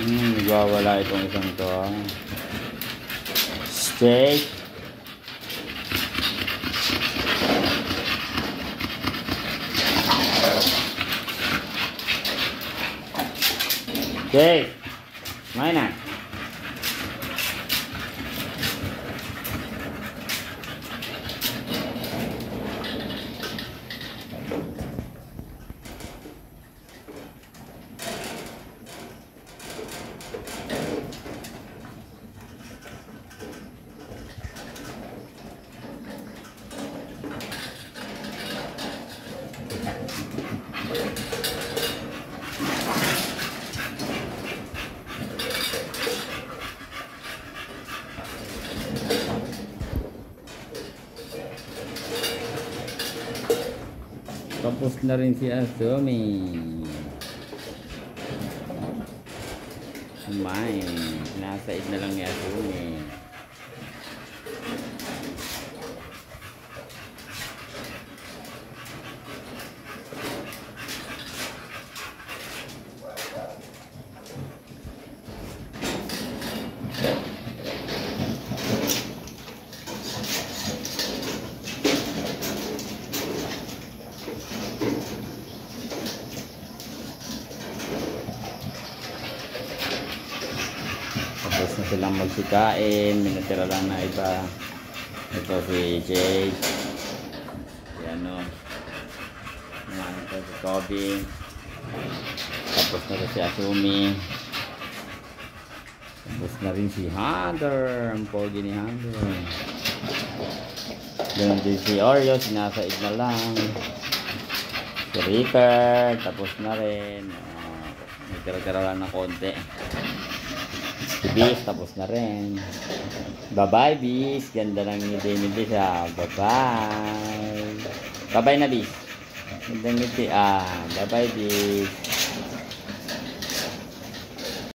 Nagwawala itong isang to. Steak. Steak. Kumain na. Tapos na rin si Asumi. Kumain. Nasaid na lang ni Asumi. Tapos na silang magsikain, minatira lang na iba. Ito si Jay, si ano, ito si Kobe. Tapos na ito si Asumi. Tapos na rin si Hunter, ang pogi ni Hunter. Ganun din si Oreo, sinasaid na lang. Si Reaper, tapos na rin. May tira-tira lang na konti. Si Beast, tapos na rin. Bye-bye, Beast. Ganda lang ngiti ni Beast, ha. Bye-bye. Bye-bye na, Beast. Ganda ngiti. Bye-bye, Beast.